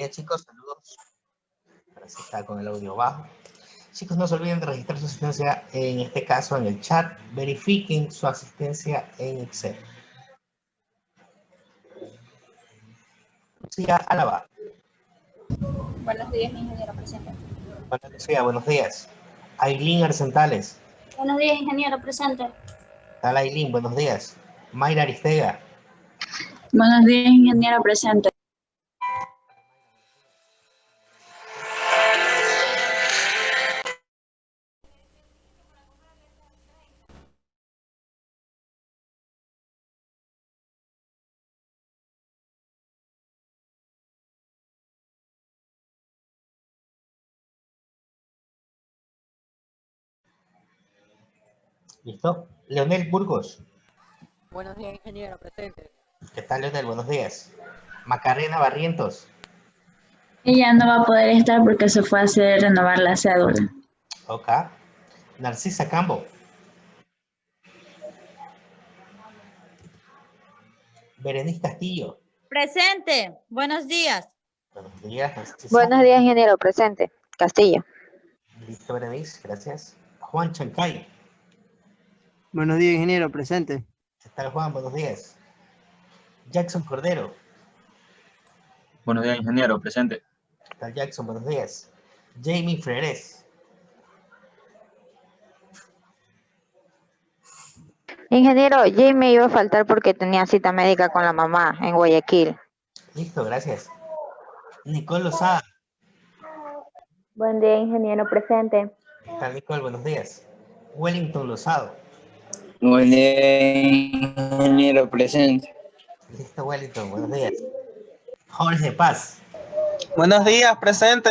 Bien, chicos, saludos. Ahora sí está con el audio bajo. Chicos, no se olviden de registrar su asistencia, en este caso en el chat. Verifiquen su asistencia en Excel. Lucía Álava. Buenos días, ingeniero presente. Hola, Lucía, buenos días. Ailín Arzentales. Buenos días, ingeniero presente. Tal Ailín, buenos días. Mayra Aristega. Buenos días, ingeniero presente. ¿Listo? Leonel Burgos. Buenos días, ingeniero, presente. ¿Qué tal, Leonel? Buenos días. Macarena Barrientos. Ella no va a poder estar porque se fue a hacer renovar la cédula. Ok. Narcisa Cambo. Berenice Castillo. Presente. Buenos días. Buenos días, Narcisa. Buenos días, ingeniero presente. Castillo. Listo, Berenice, gracias. Juan Chancay. Buenos días, ingeniero, presente. ¿Qué tal, Juan? Buenos días. Jackson Cordero. Buenos días, ingeniero, presente. ¿Qué tal, Jackson? Buenos días. Jamie Freres. Ingeniero, Jamie iba a faltar porque tenía cita médica con la mamá en Guayaquil. Listo, gracias. Nicole Lozada. Buen día, ingeniero presente. ¿Qué tal, Nicole? Buenos días. Wellington Lozado. Buen día, ingeniero presente. Listo, Wellington, buenos días. Jorge Paz. Buenos días, presente.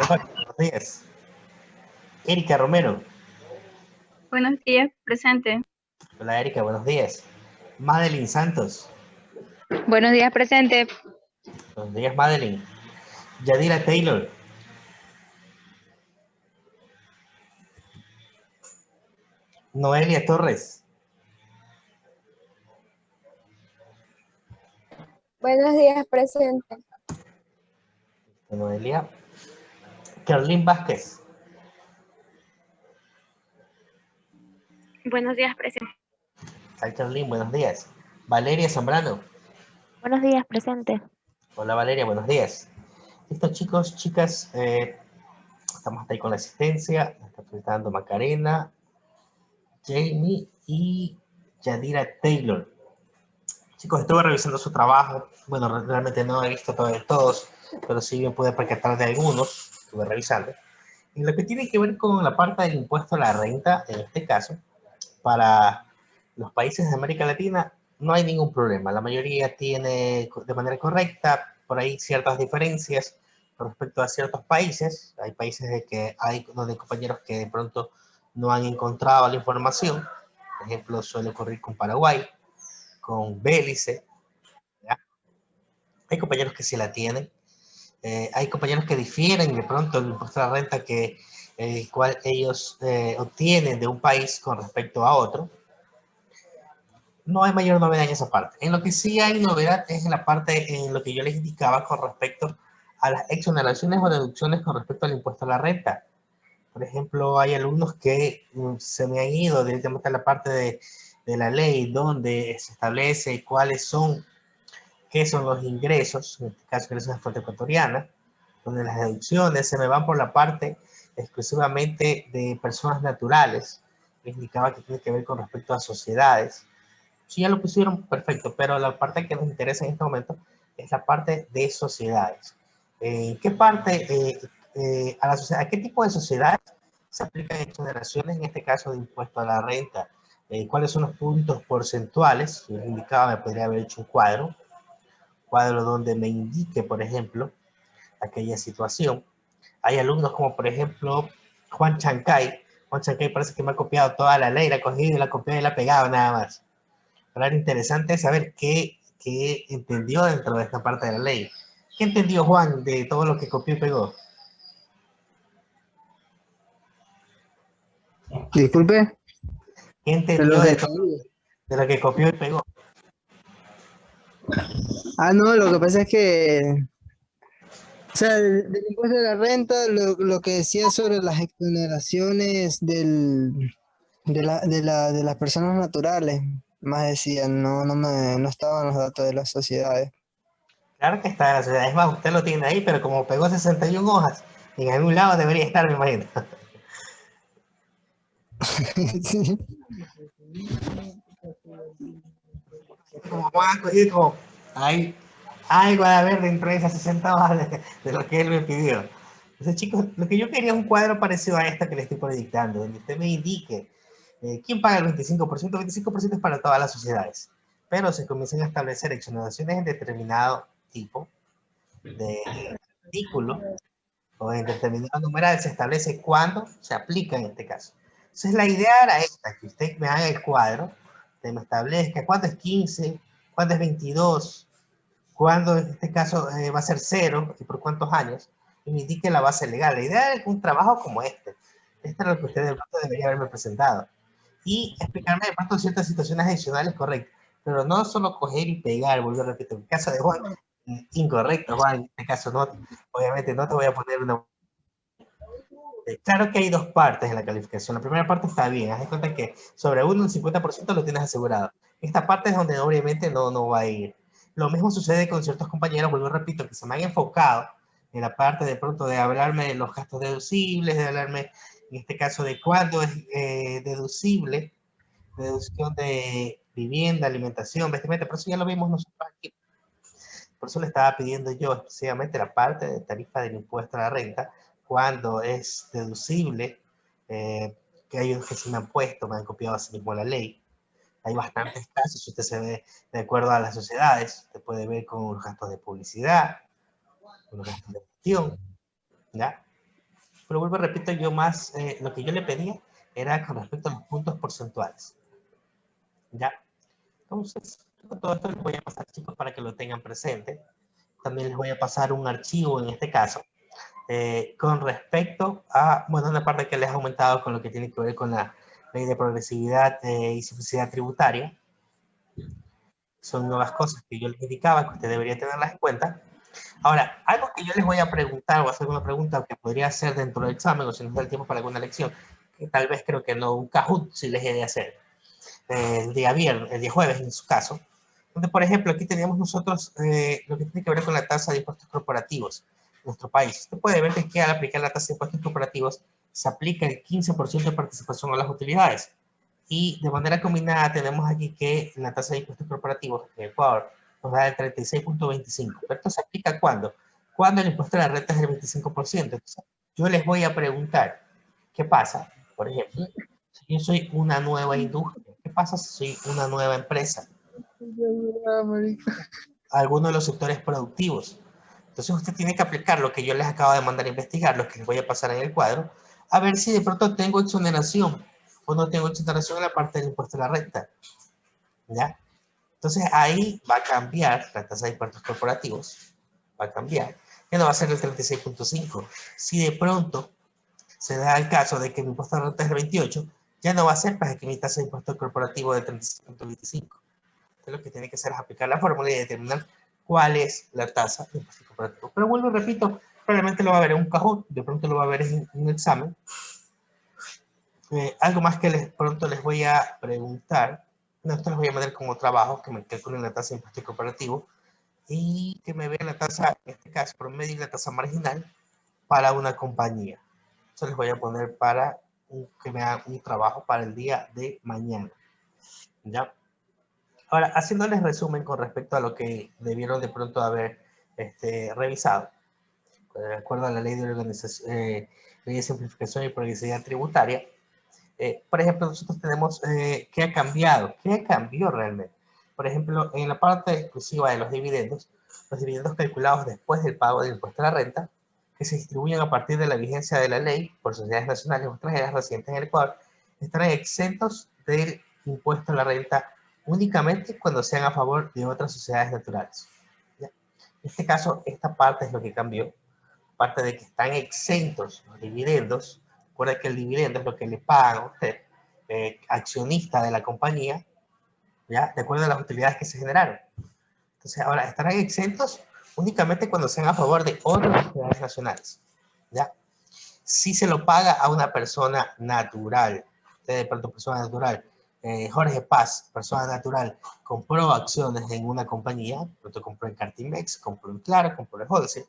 Buenos días. Erika Romero. Buenos días, presente. Hola, Erika, buenos días. Madeline Santos. Buenos días, presente. Buenos días, Madeline. Yadira Taylor. Noelia Torres. Buenos días, presente. Noelia. Carlín Vázquez. Buenos días, presente. Hi, Carlín, buenos días. Valeria Zambrano. Buenos días, presente. Hola, Valeria, buenos días. Listo, chicos, chicas, estamos hasta ahí con la asistencia. Está presentando Macarena, Jamie y Yadira Taylor. Chicos, estuve revisando su trabajo. Bueno, realmente no he visto todos, pero sí me pude percatar de algunos. Estuve revisando. Y lo que tiene que ver con la parte del impuesto a la renta, en este caso, para los países de América Latina, no hay ningún problema. La mayoría tiene de manera correcta, por ahí ciertas diferencias con respecto a ciertos países. Hay países donde hay compañeros que de pronto no han encontrado la información. Por ejemplo, suele ocurrir con Paraguay, con Belice. ¿Ya? Hay compañeros que sí la tienen. Hay compañeros que difieren de pronto el impuesto a la renta el cual ellos obtienen de un país con respecto a otro. No hay mayor novedad en esa parte. En lo que sí hay novedad es en la parte en lo que yo les indicaba con respecto a las exoneraciones o deducciones con respecto al impuesto a la renta. Por ejemplo, hay alumnos que se me han ido directamente a la parte de la ley donde se establece qué son los ingresos, en este caso ingresos de fuente ecuatoriana, donde las deducciones se me van por la parte exclusivamente de personas naturales. Les indicaba que tiene que ver con respecto a sociedades. Si ya lo pusieron, perfecto, pero la parte que nos interesa en este momento es la parte de sociedades. ¿Qué parte, a qué tipo de sociedades se aplican exoneraciones, en este caso de impuesto a la renta? ¿Cuáles son los puntos porcentuales? Si les indicaba, me podría haber hecho un cuadro donde me indique, por ejemplo, aquella situación. Hay alumnos como, por ejemplo, Juan Chancay. Juan Chancay parece que me ha copiado toda la ley, la ha cogido, la copiado y la ha pegado nada más. Pero era interesante saber qué entendió dentro de esta parte de la ley. ¿Qué entendió Juan de todo lo que copió y pegó? Disculpe. ¿Qué entendió de lo que copió y pegó? No, lo que pasa es que O sea, del impuesto de la renta, lo que decía sobre las exoneraciones de las personas naturales, más decía, no estaban los datos de las sociedades. Claro que está en la sociedad. Es más, usted lo tiene ahí, pero como pegó 61 hojas, en algún lado debería estar, me imagino. Sí. Como Juan ha cogido como, hay algo de haber dentro de esas 60 hojas de lo que él me pidió. Entonces, chicos, lo que yo quería es un cuadro parecido a esta que le estoy proyectando, donde usted me indique quién paga el 25%. El 25% es para todas las sociedades, pero se comienzan a establecer exoneraciones en determinado tipo de artículo o en determinado numeral. Se establece cuándo se aplica en este caso. Entonces, la idea era esta, que usted me haga el cuadro, que me establezca cuándo es 15, cuándo es 22, cuándo en este caso va a ser 0 y por cuántos años, y me indique la base legal. La idea es un trabajo como este. Este es lo que usted de pronto debería haberme presentado. Y explicarme de pronto ciertas situaciones adicionales correctas. Pero no solo coger y pegar, volver a repetir. En el caso de Juan, incorrecto, Juan. En este caso no, obviamente no te voy a poner una... Claro que hay dos partes en la calificación. La primera parte está bien. Haz de cuenta que sobre uno, un 50% lo tienes asegurado. Esta parte es donde obviamente no va a ir. Lo mismo sucede con ciertos compañeros, vuelvo y repito, que se me han enfocado en la parte de pronto de hablarme de los gastos deducibles, de hablarme en este caso de cuándo es deducible, deducción de vivienda, alimentación, vestimenta. Por eso ya lo vimos nosotros aquí. Por eso le estaba pidiendo yo específicamente la parte de tarifa del impuesto a la renta, cuando es deducible, que hay unos que sí me han puesto, me han copiado así mismo la ley. Hay bastantes casos, si usted se ve de acuerdo a las sociedades, usted puede ver con los gastos de publicidad, con los gastos de gestión, ¿ya? Pero vuelvo, repito, yo más, lo que yo le pedía era con respecto a los puntos porcentuales, ¿ya? Entonces, con todo esto les voy a pasar, chicos, para que lo tengan presente. También les voy a pasar un archivo en este caso, con respecto a, bueno, una parte que les ha aumentado con lo que tiene que ver con la ley de progresividad y simplicidad tributaria. Son nuevas cosas que yo les indicaba que usted debería tenerlas en cuenta. Ahora, algo que yo les voy a preguntar, o hacer una pregunta que podría hacer dentro del examen, o si nos da el tiempo para alguna lección, que tal vez creo que no, un Kahoot si les he de hacer, el día viernes, el día jueves en su caso, donde por ejemplo aquí teníamos nosotros lo que tiene que ver con la tasa de impuestos corporativos en nuestro país. Usted puede ver que al aplicar la tasa de impuestos corporativos se aplica el 15% de participación a las utilidades. Y de manera combinada tenemos aquí que la tasa de impuestos corporativos en Ecuador nos da el 36.25. ¿Pero esto se aplica cuándo? Cuando el impuesto de la renta es del 25%. Entonces, yo les voy a preguntar, ¿qué pasa? Por ejemplo, si yo soy una nueva industria, ¿qué pasa si soy una nueva empresa? Alguno de los sectores productivos. Entonces usted tiene que aplicar lo que yo les acabo de mandar a investigar, lo que les voy a pasar en el cuadro, a ver si de pronto tengo exoneración o no tengo exoneración en la parte del impuesto a la renta. ¿Ya? Entonces ahí va a cambiar la tasa de impuestos corporativos. Va a cambiar. Ya no va a ser el 36.5. Si de pronto se da el caso de que mi impuesto a la renta es el 28, ya no va a ser para que mi tasa de impuesto corporativo de 36.25. Entonces lo que tiene que hacer es aplicar la fórmula y determinar cuál es la tasa de impuesto corporativo. Pero vuelvo y repito, probablemente lo va a ver en un Kahoot, de pronto lo va a ver en un examen. Algo más que pronto les voy a preguntar. No, esto les voy a mandar como trabajo, que me calculen la tasa de impuesto corporativo y que me vean la tasa, en este caso promedio y la tasa marginal para una compañía. Eso les voy a poner para que me hagan un trabajo para el día de mañana. ¿Ya? Ahora, haciéndoles resumen con respecto a lo que debieron de pronto haber revisado, de acuerdo a la ley de organización, ley de simplificación y progresividad tributaria, por ejemplo, nosotros tenemos ¿qué ha cambiado? ¿Qué cambió realmente? Por ejemplo, en la parte exclusiva de los dividendos calculados después del pago del impuesto a la renta, que se distribuyen a partir de la vigencia de la ley por sociedades nacionales o extranjeras residentes en el Ecuador, estarán exentos del impuesto a la renta únicamente cuando sean a favor de otras sociedades naturales. ¿Ya? En este caso, esta parte es lo que cambió. Aparte de que están exentos los dividendos, recuerda que el dividendo es lo que le pagan a usted, accionista de la compañía, ¿ya? De acuerdo a las utilidades que se generaron. Entonces, ahora estarán exentos únicamente cuando sean a favor de otras entidades nacionales, ¿ya? Si se lo paga a una persona natural, de pronto persona natural, Jorge Paz, persona natural, compró acciones en una compañía, pronto compró en Cartimex, compró en Claro, compró en Holcim,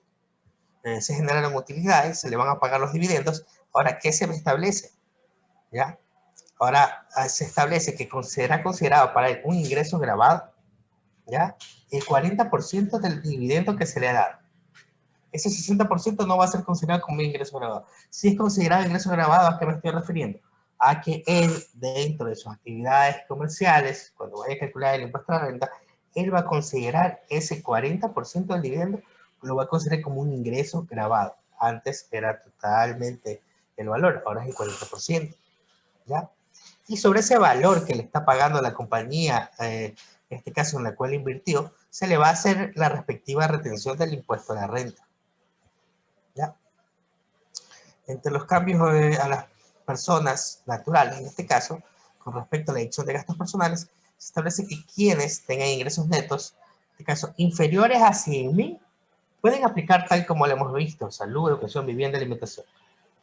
se generaron utilidades, se le van a pagar los dividendos. Ahora, ¿qué se establece? ¿Ya? Ahora se establece que será considerado para él un ingreso grabado, ¿ya? El 40% del dividendo que se le ha dado. Ese 60% no va a ser considerado como ingreso grabado. Si es considerado ingreso grabado, ¿a qué me estoy refiriendo? A que él, dentro de sus actividades comerciales, cuando vaya a calcular el impuesto a la renta, él va a considerar ese 40% del dividendo, lo va a considerar como un ingreso grabado. Antes era totalmente el valor, ahora es el 40%, ¿ya? Y sobre ese valor que le está pagando la compañía, en este caso en la cual invirtió, se le va a hacer la respectiva retención del impuesto a la renta, ¿ya? Entre los cambios a las personas naturales, en este caso, con respecto a la deducción de gastos personales, se establece que quienes tengan ingresos netos, en este caso, inferiores a 100.000, pueden aplicar tal como lo hemos visto: salud, educación, vivienda, alimentación.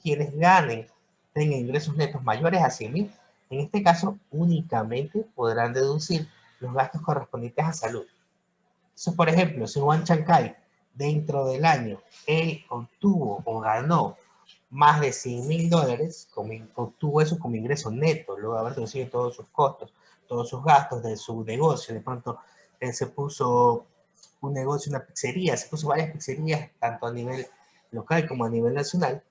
Quienes tengan ingresos netos mayores a 100.000, en este caso, únicamente podrán deducir los gastos correspondientes a salud. Entonces, por ejemplo, si Juan Chancay, dentro del año, él obtuvo o ganó más de $100.000, obtuvo eso como ingreso neto, luego de haber reducido todos sus costos, todos sus gastos de su negocio. De pronto, él se puso un negocio, una pizzería, se puso varias pizzerías, tanto a nivel local como a nivel nacional,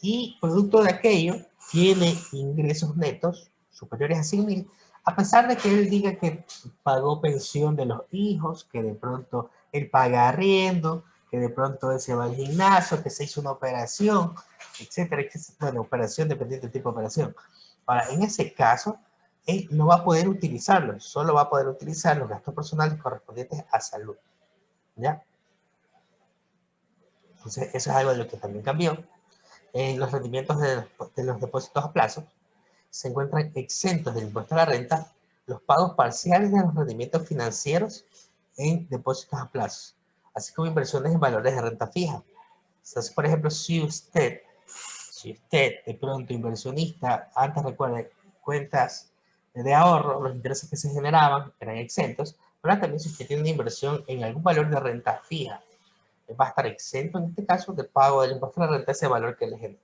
y producto de aquello, tiene ingresos netos superiores a 100.000, a pesar de que él diga que pagó pensión de los hijos, que de pronto él paga arriendo, que de pronto él se va al gimnasio, que se hizo una operación, etcétera, etcétera. Bueno, operación dependiendo del tipo de operación. Ahora, en ese caso, él no va a poder utilizarlo, solo va a poder utilizar los gastos personales correspondientes a salud, ¿ya? Entonces, eso es algo de lo que también cambió. Los rendimientos de los depósitos a plazo se encuentran exentos del impuesto a la renta los pagos parciales de los rendimientos financieros en depósitos a plazo, así como inversiones en valores de renta fija. Entonces, por ejemplo, si usted de pronto inversionista, antes recuerde, cuentas de ahorro, los intereses que se generaban eran exentos, pero ahora también si usted tiene una inversión en algún valor de renta fija, va a estar exento en este caso del pago del impuesto a la renta, ese valor que le genera,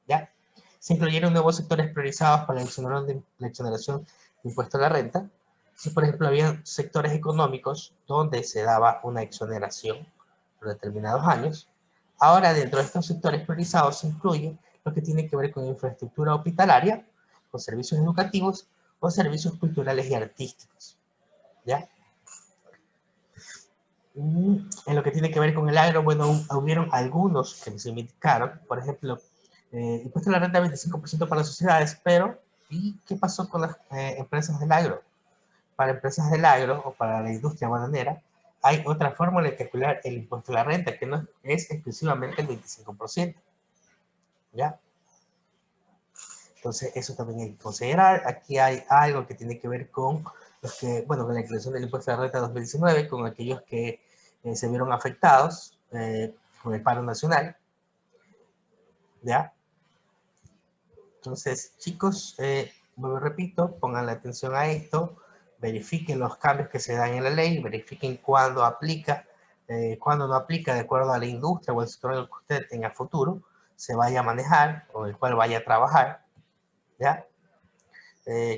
¿ya? Se incluyeron nuevos sectores priorizados para la exoneración de impuesto a la renta. Si, por ejemplo, había sectores económicos donde se daba una exoneración por determinados años, ahora dentro de estos sectores priorizados se incluye lo que tiene que ver con infraestructura hospitalaria, con servicios educativos o servicios culturales y artísticos, ¿ya? En lo que tiene que ver con el agro, bueno, hubieron algunos que se indicaron, por ejemplo, impuesto a la renta 25% para las sociedades, pero ¿y qué pasó con las empresas del agro? Para empresas del agro o para la industria bananera, hay otra fórmula de calcular el impuesto a la renta, que no es exclusivamente el 25%, ¿ya? Entonces, eso también hay que considerar. Aquí hay algo que tiene que ver con los que, bueno, con la inclusión del impuesto a la renta 2019, con aquellos que se vieron afectados con el paro nacional, ¿ya? Entonces, chicos, repito, pongan la atención a esto, verifiquen los cambios que se dan en la ley, verifiquen cuándo aplica, cuándo no aplica de acuerdo a la industria o el sector en el que usted tenga futuro, se vaya a manejar o el cual vaya a trabajar, ¿ya?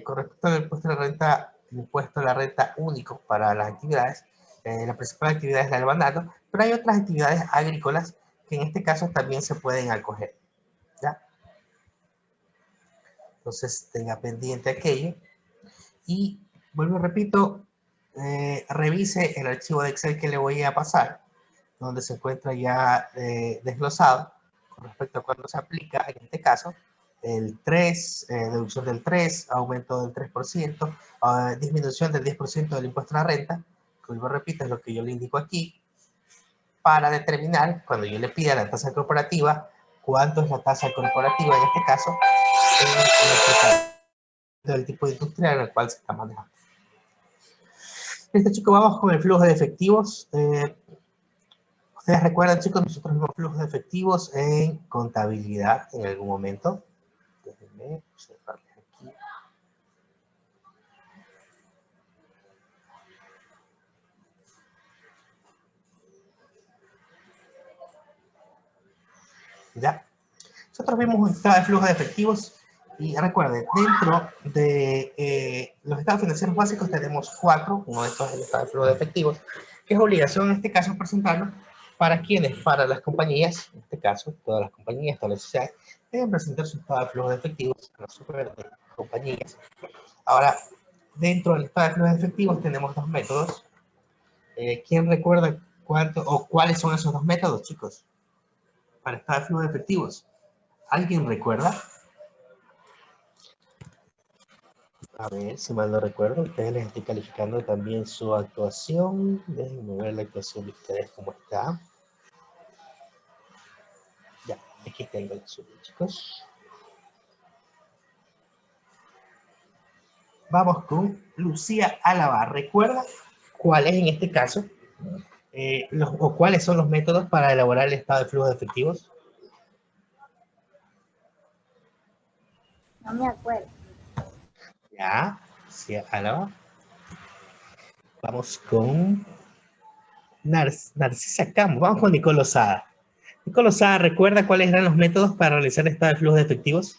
Con respecto al impuesto a la renta, el impuesto a la renta único para las actividades, la principal actividad es la del banano, pero hay otras actividades agrícolas que en este caso también se pueden acoger, ¿ya? Entonces tenga pendiente aquello y vuelvo y repito, revise el archivo de Excel que le voy a pasar, donde se encuentra ya desglosado con respecto a cuándo se aplica, en este caso, el 3, deducción del 3, aumento del 3%, disminución del 10% del impuesto a la renta, que vuelvo repito, es lo que yo le indico aquí, para determinar, cuando yo le pida la tasa corporativa, cuánto es la tasa corporativa en este caso, del tipo de industria en el cual se está manejando. Listo, chicos, vamos con el flujo de efectivos. Ustedes recuerdan, chicos, nosotros vimos flujos de efectivos en contabilidad en algún momento. Déjenme observarles aquí. Ya. Nosotros vimos un estado de flujo de efectivos y recuerden, dentro de los estados financieros básicos tenemos 4, uno de estos es el estado de flujo de efectivos, que es obligación en este caso presentarlo para quienes, para las compañías, en este caso todas las compañías, todas las sociedades, deben presentar su estado de flujo de efectivos a las super compañías. Ahora, dentro del estado de flujo de efectivos tenemos dos métodos. ¿Quién recuerda cuánto o cuáles son esos dos métodos, chicos? Para estado de flujo de efectivos. ¿Alguien recuerda? A ver, si mal no recuerdo, ustedes les estoy calificando también su actuación. Déjenme ver la actuación de ustedes cómo está. Ya, aquí tengo la suya, chicos. Vamos con Lucía Álava. ¿Recuerda cuál es en este caso? O cuáles son los métodos para elaborar el estado de flujo de efectivos. No me acuerdo. Ya, Lucía Álava. Vamos con Narcisa Campos. Vamos con Nicole Lozada. Nicole Lozada, ¿recuerda cuáles eran los métodos para realizar el estado de flujo de efectivos?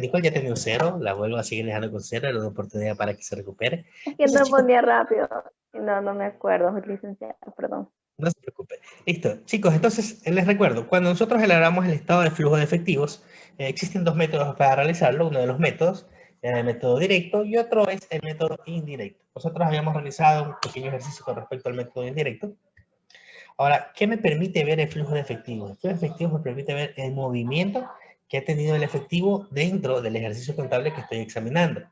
Nicole ya tenía un 0, la vuelvo a seguir dejando con 0, era una oportunidad para que se recupere. Es que respondía rápido. No me acuerdo, licenciada, perdón. No se preocupe. Listo. Chicos, entonces les recuerdo, cuando nosotros elaboramos el estado de flujo de efectivos, existen dos métodos para realizarlo. Uno de los métodos es el método directo y otro es el método indirecto. Nosotros habíamos realizado un pequeño ejercicio con respecto al método indirecto. Ahora, ¿qué me permite ver el flujo de efectivos? El flujo de efectivos me permite ver el movimiento que ha tenido el efectivo dentro del ejercicio contable que estoy examinando.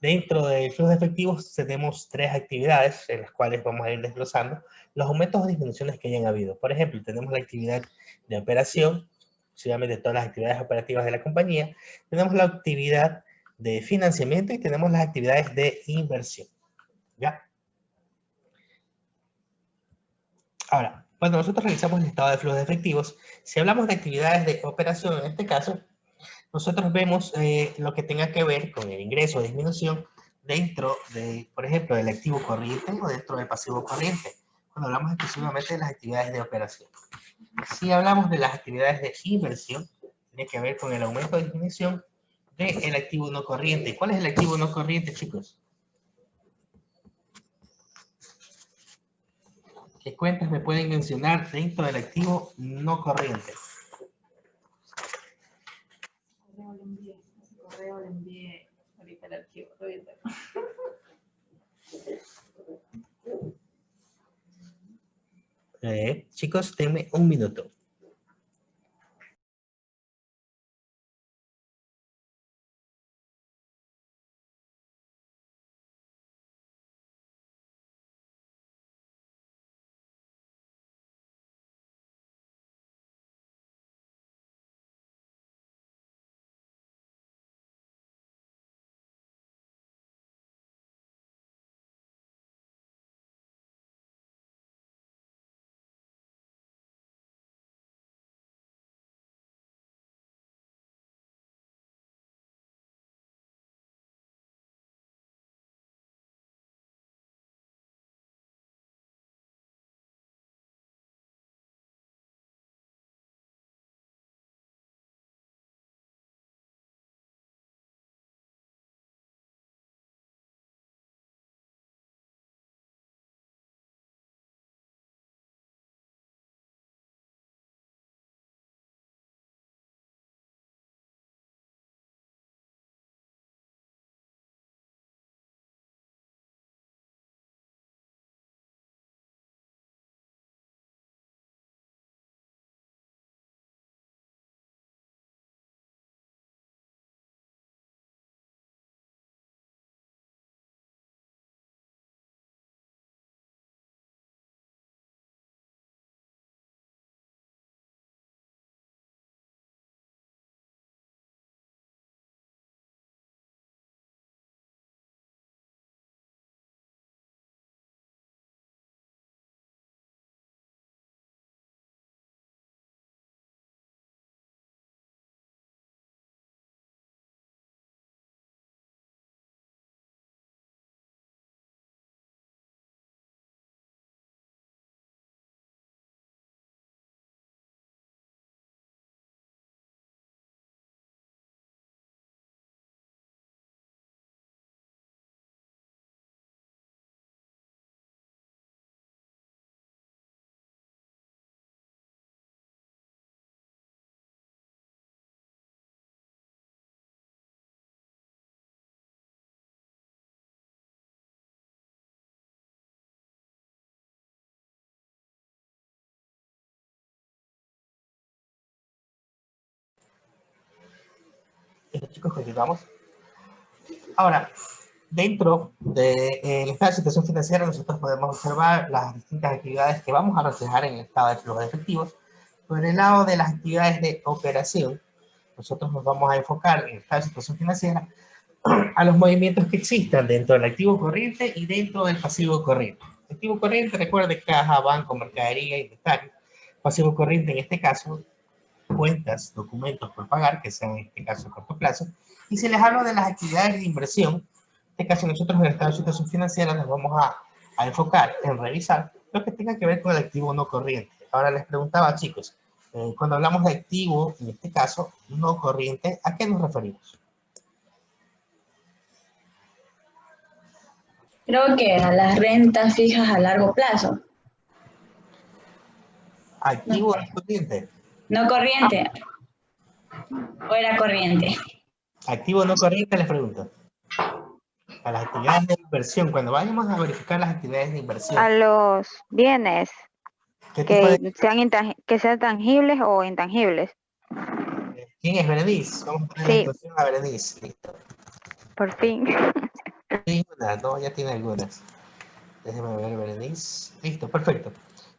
Dentro del flujo de efectivos tenemos 3 actividades en las cuales vamos a ir desglosando los aumentos o disminuciones que hayan habido. Por ejemplo, tenemos la actividad de operación, exclusivamente todas las actividades operativas de la compañía. Tenemos la actividad de financiamiento y tenemos las actividades de inversión. ¿Ya? Ahora, cuando nosotros realizamos el estado de flujo de efectivos, si hablamos de actividades de operación, en este caso, nosotros vemos lo que tenga que ver con el ingreso o disminución dentro de, por ejemplo, del activo corriente o dentro del pasivo corriente, cuando hablamos exclusivamente de las actividades de operación. Si hablamos de las actividades de inversión, tiene que ver con el aumento o disminución del activo no corriente. ¿Cuál es el activo no corriente, chicos? ¿Qué cuentas me pueden mencionar dentro del activo no corriente? Correo le envié ahorita el archivo. Chicos, denme un minuto. Listo, chicos, continuamos. Ahora, dentro del estado de situación financiera, nosotros podemos observar las distintas actividades que vamos a reflejar en el estado de flujo de efectivos. Por el lado de las actividades de operación, nosotros nos vamos a enfocar en el estado de situación financiera a los movimientos que existan dentro del activo corriente y dentro del pasivo corriente. Activo corriente, recuerde, caja, banco, mercadería, inventario. Pasivo corriente, en este caso, cuentas, documentos por pagar, que sean en este caso a corto plazo. Y si les hablo de las actividades de inversión, en este caso nosotros en el estado de situación financiera nos vamos a enfocar en revisar lo que tenga que ver con el activo no corriente. Ahora les preguntaba, chicos, cuando hablamos de activo, en este caso, no corriente, ¿a qué nos referimos? Creo que a las rentas fijas a largo plazo. ¿Activo no corriente? No corriente. ¿O era corriente? Activo no corriente, les pregunto. A las actividades de inversión, cuando vayamos a verificar las actividades de inversión. A los bienes ¿Qué tipo de... que sean tangibles o intangibles. ¿Quién es Berenice? Vamos a poner Sí. la instrucción a Berenice. Listo. Por fin. Sí, no, ya tiene algunas. Déjeme ver, Berenice. Listo, perfecto.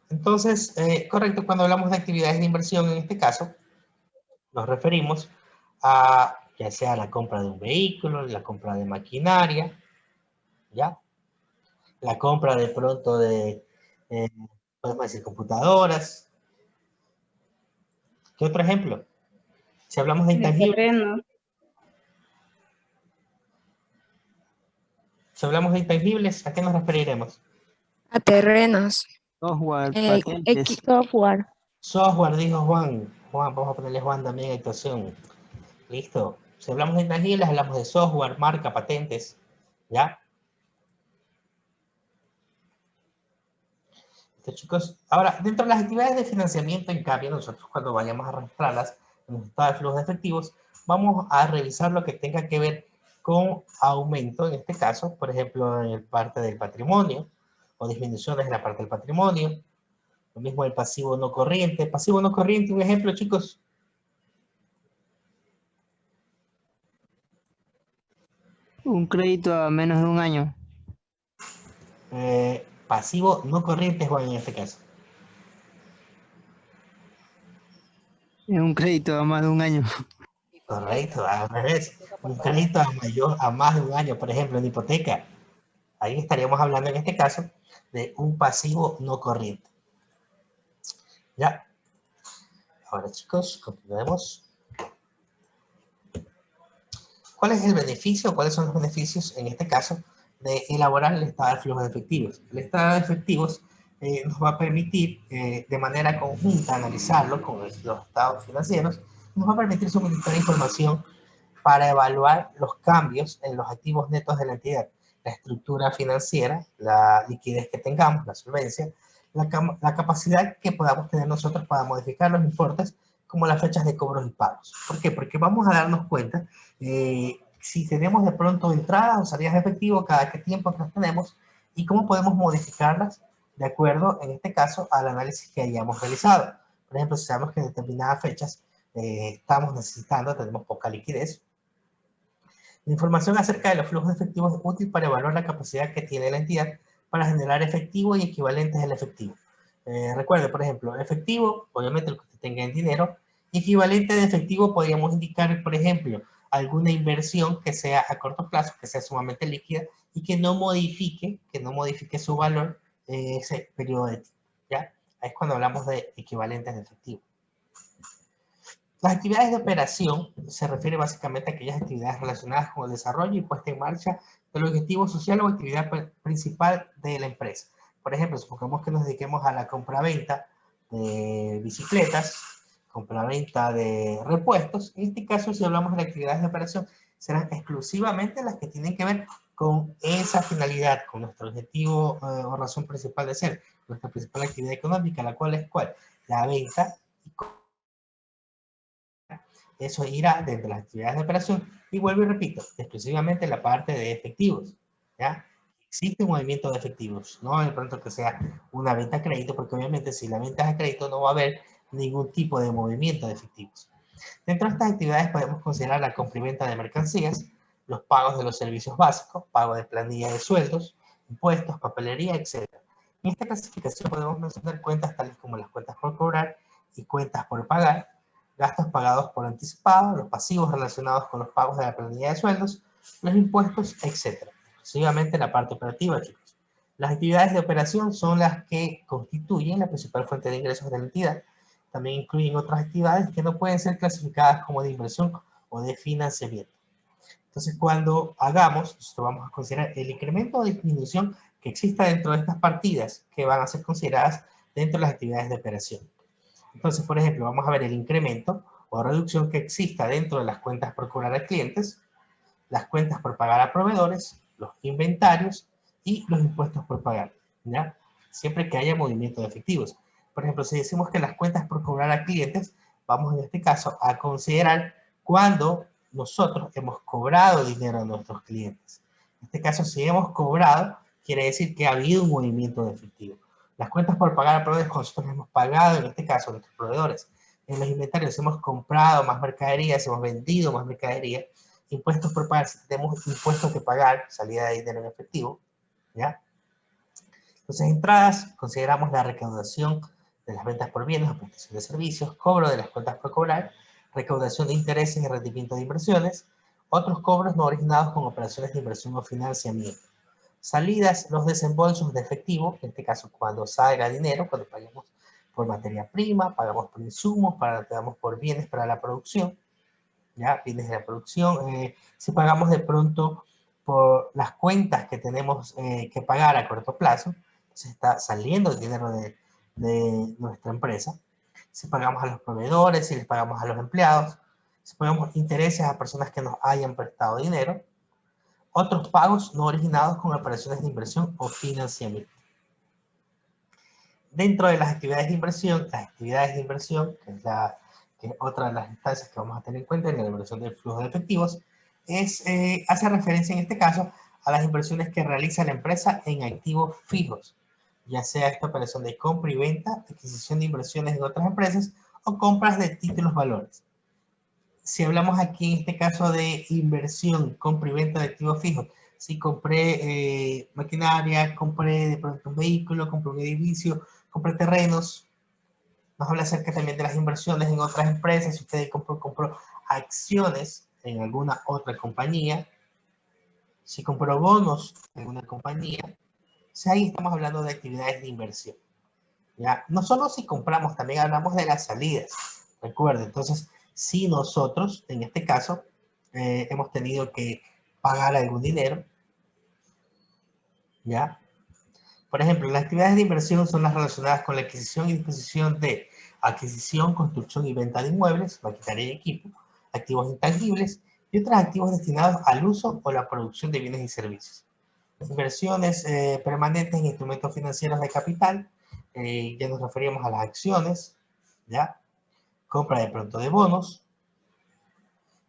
Entonces, correcto, cuando hablamos de actividades de inversión, en este caso, nos referimos a ya sea la compra de un vehículo, la compra de maquinaria, ¿ya? La compra de pronto de, podemos decir, computadoras. ¿Qué otro ejemplo? Si hablamos de intangibles. Si hablamos de intangibles, ¿a qué nos referiremos? A terrenos. Software, patentes. Software. Software, dijo Juan. Juan, vamos a ponerle Juan también a actuación. Listo. Si hablamos de intangibles, hablamos de software, marca, patentes. ¿Ya? Listo, chicos. Ahora, dentro de las actividades de financiamiento, en cambio, nosotros cuando vayamos a registrarlas en el estado de flujos de efectivos, vamos a revisar lo que tenga que ver con aumento, en este caso, por ejemplo, en la parte del patrimonio, o disminuciones en la parte del patrimonio. Lo mismo el pasivo no corriente. Pasivo no corriente, un ejemplo, chicos. Un crédito a menos de un año. Pasivo no corriente, Juan, en este caso. Un crédito a más de un año. Correcto, al revés. Un crédito a más de un año, por ejemplo, en hipoteca. Ahí estaríamos hablando en este caso de un pasivo no corriente. ¿Ya? Ahora, chicos, continuemos. ¿Cuál es el beneficio? ¿Cuáles son los beneficios, en este caso, de elaborar el estado de flujos de efectivos? El estado de efectivos nos va a permitir, de manera conjunta, analizarlo con los estados financieros, nos va a permitir suministrar información para evaluar los cambios en los activos netos de la entidad, la estructura financiera, la liquidez que tengamos, la solvencia, la capacidad que podamos tener nosotros para modificar los importes, como las fechas de cobros y pagos. ¿Por qué? Porque vamos a darnos cuenta si tenemos de pronto entradas o salidas de efectivo, cada qué tiempo las tenemos y cómo podemos modificarlas de acuerdo, en este caso, al análisis que hayamos realizado. Por ejemplo, si sabemos que en determinadas fechas estamos necesitando, tenemos poca liquidez. La información acerca de los flujos de efectivo es útil para evaluar la capacidad que tiene la entidad para generar efectivo y equivalentes del efectivo. Recuerde, por ejemplo, efectivo, obviamente lo que usted tenga en dinero, y equivalente de efectivo podríamos indicar, por ejemplo, alguna inversión que sea a corto plazo, que sea sumamente líquida y que no modifique su valor en ese periodo de tiempo, ¿ya? Ahí es cuando hablamos de equivalentes de efectivo. Las actividades de operación se refiere básicamente a aquellas actividades relacionadas con el desarrollo y puesta en marcha del objetivo social o actividad principal de la empresa. Por ejemplo, supongamos que nos dediquemos a la compra-venta de bicicletas, compra-venta de repuestos. En este caso, si hablamos de actividades de operación, serán exclusivamente las que tienen que ver con esa finalidad, con nuestro objetivo o razón principal de ser, nuestra principal actividad económica, la cual es ¿cuál? La venta. Eso irá dentro de las actividades de operación y vuelvo y repito, exclusivamente la parte de efectivos, ¿ya? Existe un movimiento de efectivos, no de pronto que sea una venta a crédito, porque obviamente si la venta es a crédito no va a haber ningún tipo de movimiento de efectivos. Dentro de estas actividades podemos considerar la compra y venta de mercancías, los pagos de los servicios básicos, pago de planilla de sueldos, impuestos, papelería, etc. En esta clasificación podemos mencionar cuentas tales como las cuentas por cobrar y cuentas por pagar, gastos pagados por anticipado, los pasivos relacionados con los pagos de la planilla de sueldos, los impuestos, etc. Exclusivamente la parte operativa, chicos. Las actividades de operación son las que constituyen la principal fuente de ingresos de la entidad. También incluyen otras actividades que no pueden ser clasificadas como de inversión o de financiamiento. Entonces, cuando hagamos, nosotros vamos a considerar el incremento o disminución que exista dentro de estas partidas que van a ser consideradas dentro de las actividades de operación. Entonces, por ejemplo, vamos a ver el incremento o reducción que exista dentro de las cuentas por cobrar a clientes, las cuentas por pagar a proveedores, los inventarios y los impuestos por pagar, ¿ya? Siempre que haya movimiento de efectivos. Por ejemplo, si decimos que las cuentas por cobrar a clientes, vamos en este caso a considerar cuando nosotros hemos cobrado dinero a nuestros clientes. En este caso, si hemos cobrado, quiere decir que ha habido un movimiento de efectivo. Las cuentas por pagar a proveedores, nosotros hemos pagado, en este caso, a nuestros proveedores. En los inventarios hemos comprado más mercaderías, hemos vendido más mercadería. Impuestos por pagar, si tenemos impuestos que pagar, salida de dinero en efectivo, ¿ya? Entonces, entradas, consideramos la recaudación de las ventas por bienes o prestación de servicios, cobro de las cuentas por cobrar, recaudación de intereses y rendimiento de inversiones, otros cobros no originados con operaciones de inversión o financiamiento. Salidas, los desembolsos de efectivo, en este caso cuando salga dinero, cuando pagamos por materia prima, pagamos por insumos, pagamos por bienes para la producción, ¿ya? Bienes de la producción, si pagamos de pronto por las cuentas que tenemos que pagar a corto plazo, se está saliendo el dinero de nuestra empresa. Si pagamos a los proveedores, si les pagamos a los empleados, si pagamos intereses a personas que nos hayan prestado dinero, otros pagos no originados con operaciones de inversión o financiamiento. Dentro de las actividades de inversión, que es otra de las instancias que vamos a tener en cuenta en la evaluación del flujo de efectivos, hace referencia en este caso a las inversiones que realiza la empresa en activos fijos, ya sea esta operación de compra y venta, adquisición de inversiones en otras empresas o compras de títulos valores. Si hablamos aquí en este caso de inversión, compra y venta de activos fijos, si compré maquinaria, compré de pronto un vehículo, compré un edificio, compré terrenos, nos habla acerca también de las inversiones en otras empresas, si usted compró acciones en alguna otra compañía, si compró bonos en alguna compañía, ahí estamos hablando de actividades de inversión, ¿ya? No solo si compramos, también hablamos de las salidas, recuerden. Entonces, si nosotros, en este caso, hemos tenido que pagar algún dinero, ¿ya? Por ejemplo, las actividades de inversión son las relacionadas con la adquisición y disposición de adquisición, construcción y venta de inmuebles, maquinaria y equipo, activos intangibles y otros activos destinados al uso o la producción de bienes y servicios. Inversiones permanentes en instrumentos financieros de capital, ya nos referíamos a las acciones, ¿ya? Compra de pronto de bonos,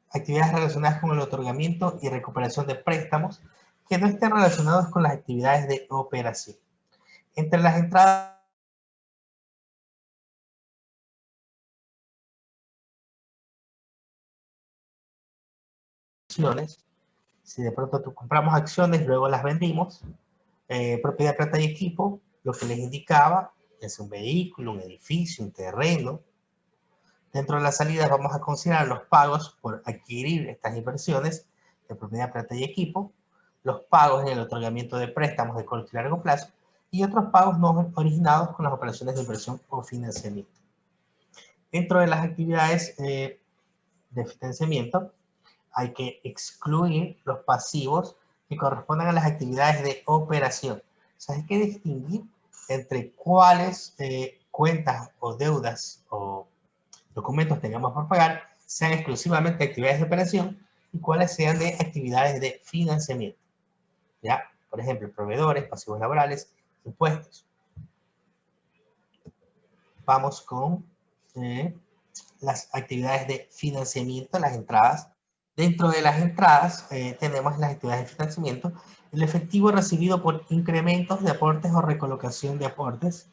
actividades relacionadas con el otorgamiento y recuperación de préstamos que no estén relacionados con las actividades de operación. Entre las entradas si de pronto compramos acciones, luego las vendimos, propiedad, plata y equipo, lo que les indicaba, es un vehículo, un edificio, un terreno. Dentro de las salidas vamos a considerar los pagos por adquirir estas inversiones de propiedad, plata y equipo, los pagos en el otorgamiento de préstamos de corto y largo plazo, y otros pagos no originados con las operaciones de inversión o financiamiento. Dentro de las actividades de financiamiento, hay que excluir los pasivos que corresponden a las actividades de operación. O sea, hay que distinguir entre cuáles cuentas o deudas o documentos tengamos por pagar sean exclusivamente actividades de operación y cuáles sean de actividades de financiamiento. ¿Ya? Por ejemplo, proveedores, pasivos laborales, impuestos. Vamos con las actividades de financiamiento, las entradas. Dentro de las entradas tenemos las actividades de financiamiento, el efectivo recibido por incrementos de aportes o recolocación de aportes.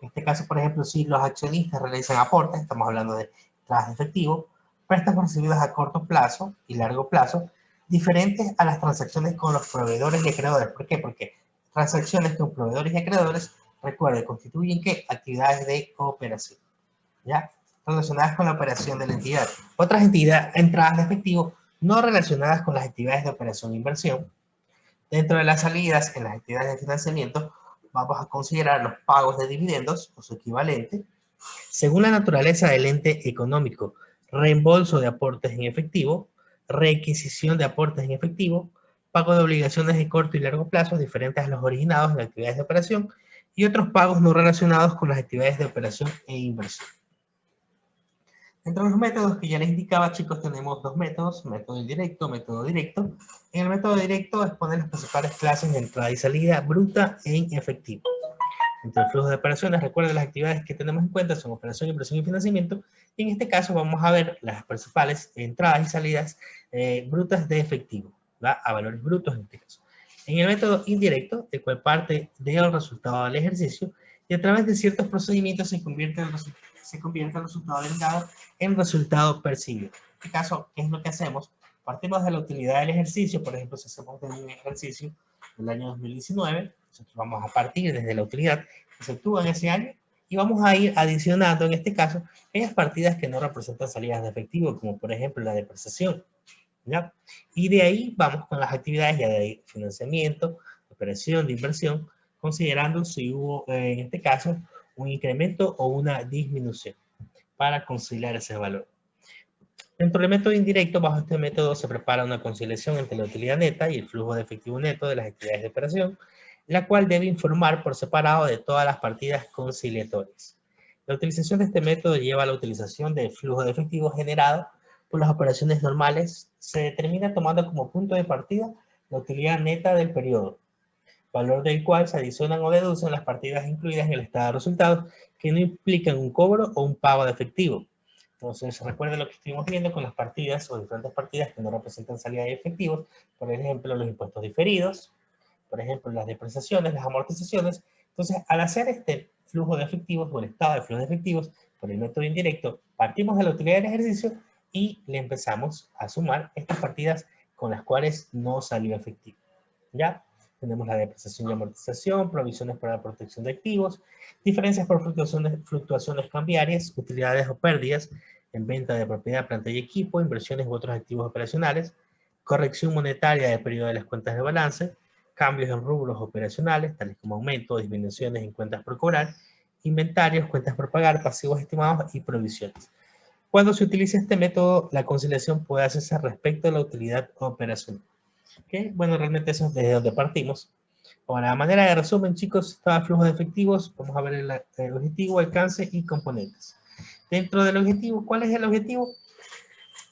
En este caso, por ejemplo, si los accionistas realizan aportes, estamos hablando de entradas de efectivo, préstamos recibidos a corto plazo y largo plazo, diferentes a las transacciones con los proveedores y acreedores. ¿Por qué? Porque transacciones con proveedores y acreedores, recuerde, constituyen ¿qué? Actividades de cooperación, ¿ya? Relacionadas con la operación de la entidad. Otras entradas de efectivo no relacionadas con las actividades de operación e inversión. Dentro de las salidas en las actividades de financiamiento, vamos a considerar los pagos de dividendos o su equivalente, según la naturaleza del ente económico, reembolso de aportes en efectivo, requisición de aportes en efectivo, pago de obligaciones de corto y largo plazo diferentes a los originados en actividades de operación y otros pagos no relacionados con las actividades de operación e inversión. Entre los métodos que ya les indicaba, chicos, tenemos dos métodos, método indirecto, método directo. En el método directo exponen las principales clases de entrada y salida bruta en efectivo. Entre el flujo de operaciones, recuerden las actividades que tenemos en cuenta son operación, inversión y financiamiento. Y en este caso vamos a ver las principales entradas y salidas brutas de efectivo, ¿va? A valores brutos en este caso. En el método indirecto, el cual parte del resultado del ejercicio y a través de ciertos procedimientos se convierte el resultado derivado en resultado percibido. En este caso, ¿qué es lo que hacemos? Partimos de la utilidad del ejercicio. Por ejemplo, si hacemos un ejercicio del año 2019, nosotros vamos a partir desde la utilidad que se obtuvo en ese año y vamos a ir adicionando, en este caso, aquellas partidas que no representan salidas de efectivo, como por ejemplo la depreciación, ¿ya? Y de ahí vamos con las actividades ya de financiamiento, operación, de inversión, considerando si hubo, en este caso, un incremento o una disminución para conciliar ese valor. Dentro del método indirecto, bajo este método se prepara una conciliación entre la utilidad neta y el flujo de efectivo neto de las actividades de operación, la cual debe informar por separado de todas las partidas conciliatorias. La utilización de este método lleva a la utilización del flujo de efectivo generado por las operaciones normales. Se determina tomando como punto de partida la utilidad neta del periodo, valor del cual se adicionan o deducen las partidas incluidas en el estado de resultados que no implican un cobro o un pago de efectivo. Entonces, recuerden lo que estuvimos viendo con las partidas o diferentes partidas que no representan salida de efectivos, por ejemplo, los impuestos diferidos, por ejemplo, las depreciaciones, las amortizaciones. Entonces, al hacer este flujo de efectivos o el estado de flujo de efectivos por el método indirecto, partimos de la utilidad del ejercicio y le empezamos a sumar estas partidas con las cuales no salió efectivo, ¿ya? Tenemos la depreciación y amortización, provisiones para la protección de activos, diferencias por fluctuaciones cambiarias, utilidades o pérdidas en venta de propiedad, planta y equipo, inversiones u otros activos operacionales, corrección monetaria del periodo de las cuentas de balance, cambios en rubros operacionales, tales como aumento o disminuciones en cuentas por cobrar, inventarios, cuentas por pagar, pasivos estimados y provisiones. Cuando se utiliza este método, la conciliación puede hacerse respecto a la utilidad operacional. ¿Okay? Bueno, realmente eso es desde donde partimos. Ahora, a manera de resumen, chicos, está el flujo de efectivos. Vamos a ver el objetivo, alcance y componentes. Dentro del objetivo, ¿cuál es el objetivo?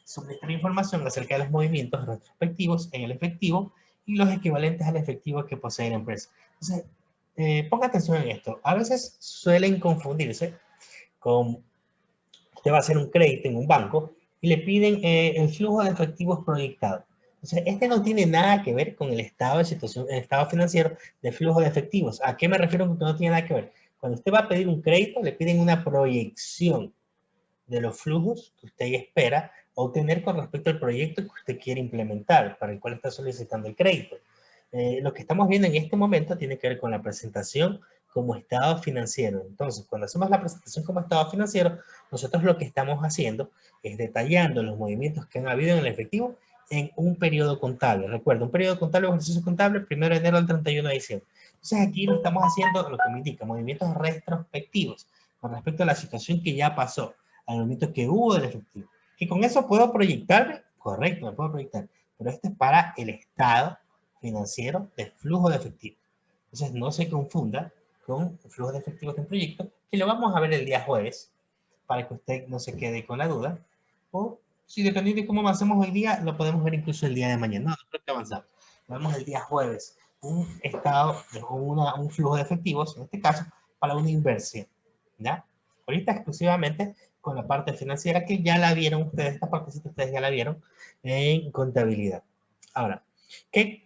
Suministrar información acerca de los movimientos retrospectivos en el efectivo y los equivalentes al efectivo que posee la empresa. Entonces, ponga atención en esto. A veces suelen confundirse con, usted va a hacer un crédito en un banco y le piden el flujo de efectivos proyectado. Entonces, este no tiene nada que ver con el estado de situación, el estado financiero de flujo de efectivos. ¿A qué me refiero con que no tiene nada que ver? Cuando usted va a pedir un crédito, le piden una proyección de los flujos que usted espera obtener con respecto al proyecto que usted quiere implementar, para el cual está solicitando el crédito. Lo que estamos viendo en este momento tiene que ver con la presentación como estado financiero. Entonces, cuando hacemos la presentación como estado financiero, nosotros lo que estamos haciendo es detallando los movimientos que han habido en el efectivo en un periodo contable. Recuerda, un periodo contable o ejercicio contable, 1 de enero al 31 de diciembre. Entonces, aquí lo estamos haciendo, lo que me indica, movimientos retrospectivos con respecto a la situación que ya pasó, al momento que hubo del efectivo. ¿Y con eso puedo proyectarme? Correcto, me puedo proyectar. Pero este es para el estado financiero de flujo de efectivo. Entonces, no se confunda con el flujo de efectivos en proyecto, que lo vamos a ver el día jueves, para que usted no se quede con la duda. O, si dependiendo de cómo avancemos hoy día, lo podemos ver incluso el día de mañana. No, creo que avanzamos. Lo vemos el día jueves. Un estado, un flujo de efectivos, en este caso, para una inversión. ¿Ya? Ahorita exclusivamente con la parte financiera que ya la vieron ustedes, esta partecita ustedes ya la vieron en contabilidad. Ahora,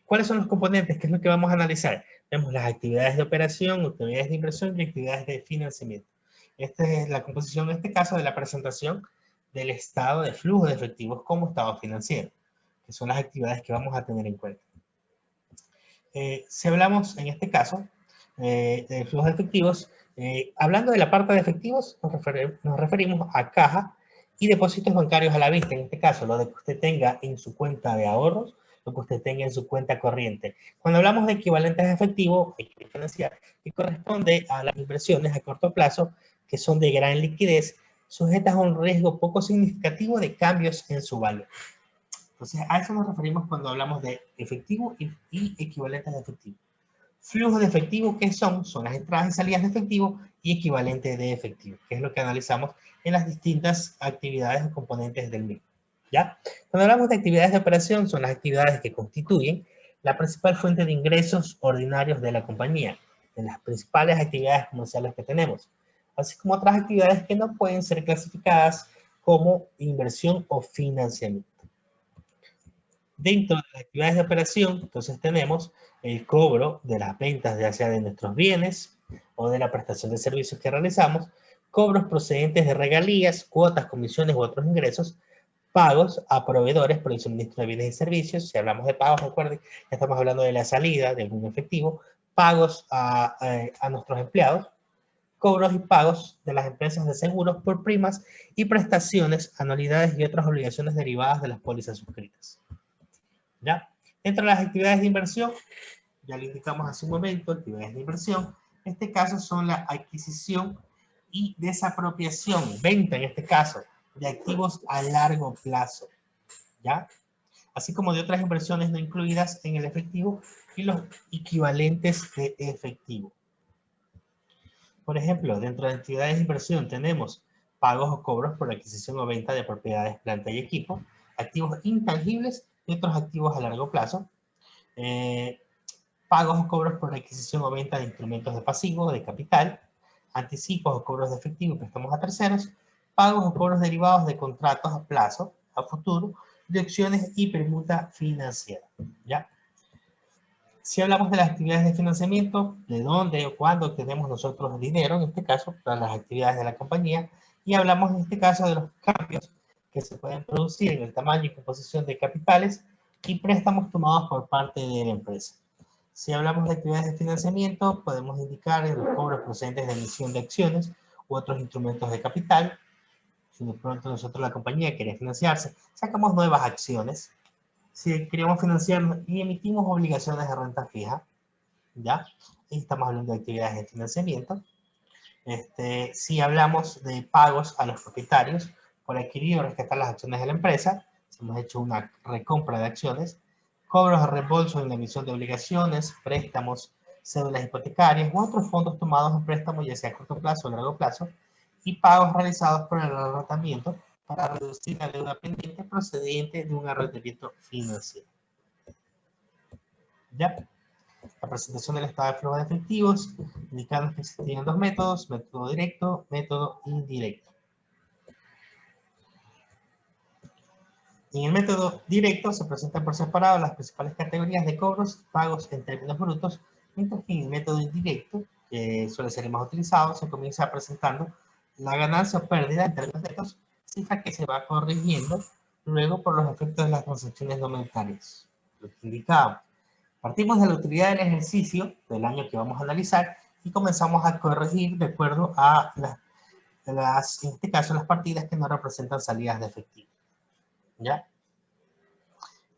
¿cuáles son los componentes? ¿Qué es lo que vamos a analizar? Vemos las actividades de operación, actividades de inversión y actividades de financiamiento. Esta es la composición en este caso de la presentación del estado de flujo de efectivos como estado financiero, que son las actividades que vamos a tener en cuenta. Si hablamos en este caso de flujos de efectivos, hablando de la parte de efectivos, nos referimos a caja y depósitos bancarios a la vista. En este caso, lo de que usted tenga en su cuenta de ahorros, lo que usted tenga en su cuenta corriente. Cuando hablamos de equivalentes de efectivo, hay que diferenciar que corresponde a las inversiones a corto plazo que son de gran liquidez, sujetas a un riesgo poco significativo de cambios en su valor. Entonces, a eso nos referimos cuando hablamos de efectivo y equivalentes de efectivo. Flujos de efectivo, ¿qué son? Son las entradas y salidas de efectivo y equivalentes de efectivo, que es lo que analizamos en las distintas actividades o componentes del mismo. ¿Ya? Cuando hablamos de actividades de operación, son las actividades que constituyen la principal fuente de ingresos ordinarios de la compañía, de las principales actividades comerciales que tenemos, así como otras actividades que no pueden ser clasificadas como inversión o financiamiento. Dentro de las actividades de operación, entonces tenemos el cobro de las ventas, ya sea de nuestros bienes o de la prestación de servicios que realizamos, cobros procedentes de regalías, cuotas, comisiones u otros ingresos, pagos a proveedores por el suministro de bienes y servicios. Si hablamos de pagos, recuerden, ya estamos hablando de la salida de algún efectivo, pagos a nuestros empleados, cobros y pagos de las empresas de seguros por primas y prestaciones, anualidades y otras obligaciones derivadas de las pólizas suscritas. ¿Ya? Dentro de las actividades de inversión, ya lo indicamos hace un momento, actividades de inversión, en este caso son la adquisición y desapropiación, venta en este caso, de activos a largo plazo, ¿ya? Así como de otras inversiones no incluidas en el efectivo y los equivalentes de efectivo. Por ejemplo, dentro de actividades de inversión tenemos pagos o cobros por adquisición o venta de propiedades, planta y equipo, activos intangibles y otros activos a largo plazo, pagos o cobros por adquisición o venta de instrumentos de pasivo, de capital, anticipos o cobros de efectivo y préstamos a terceros, pagos o cobros derivados de contratos a plazo, a futuro, de opciones y permuta financiera. ¿Ya? Si hablamos de las actividades de financiamiento, de dónde o cuándo obtenemos nosotros dinero, en este caso, para las actividades de la compañía, y hablamos en este caso de los cambios que se pueden producir en el tamaño y composición de capitales y préstamos tomados por parte de la empresa. Si hablamos de actividades de financiamiento, podemos indicar los cobros procedentes de emisión de acciones u otros instrumentos de capital. Si de pronto nosotros, la compañía, quiere financiarse, sacamos nuevas acciones. Si queremos financiarnos y emitimos obligaciones de renta fija, ¿ya? Y estamos hablando de actividades de financiamiento. Si hablamos de pagos a los propietarios por adquirir o rescatar las acciones de la empresa, si hemos hecho una recompra de acciones, cobros de reembolso en la emisión de obligaciones, préstamos, cédulas hipotecarias u otros fondos tomados en préstamo, ya sea a corto plazo o a largo plazo, y pagos realizados por el arrendamiento para reducir la deuda pendiente procedente de un arrendamiento financiero. ¿Ya? La presentación del estado de flujo de efectivos, indicando que existían dos métodos, método directo, método indirecto. En el método directo se presentan por separado las principales categorías de cobros y pagos en términos brutos, mientras que en el método indirecto, que suele ser el más utilizado, se comienza presentando la ganancia o pérdida en términos netos, cifra que se va corrigiendo luego por los efectos de las transacciones no monetarias. Lo que indicábamos. Partimos de la utilidad del ejercicio del año que vamos a analizar y comenzamos a corregir de acuerdo a en este caso, las partidas que no representan salidas de efectivo. ¿Ya?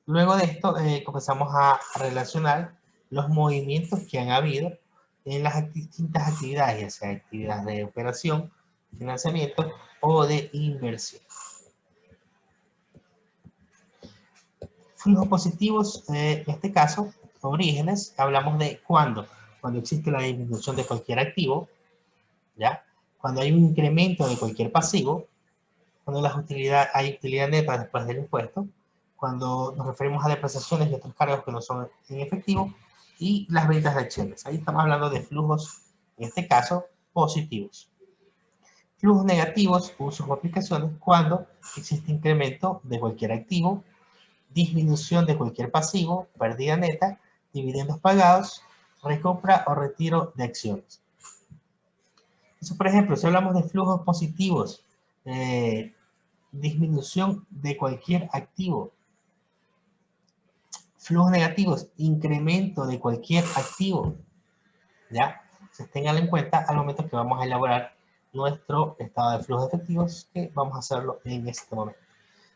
Luego de esto comenzamos a relacionar los movimientos que han habido en las distintas actividades, ya sea actividades de operación, financiamiento o de inversión. Flujos positivos, en este caso, orígenes, hablamos de cuando existe la disminución de cualquier activo, ¿ya? Cuando hay un incremento de cualquier pasivo, cuando hay utilidad neta después del impuesto, cuando nos referimos a depreciaciones y otros cargos que no son en efectivo, y las ventas de acciones. Ahí estamos hablando de flujos, en este caso, positivos. Flujos negativos, usos o aplicaciones, cuando existe incremento de cualquier activo, disminución de cualquier pasivo, pérdida neta, dividendos pagados, recompra o retiro de acciones. Entonces, por ejemplo, si hablamos de flujos positivos, disminución de cualquier activo. Flujos negativos, incremento de cualquier activo. ¿Ya? Entonces, ténganlo en cuenta al momento que vamos a elaborar nuestro estado de flujos efectivos, que vamos a hacerlo en este momento.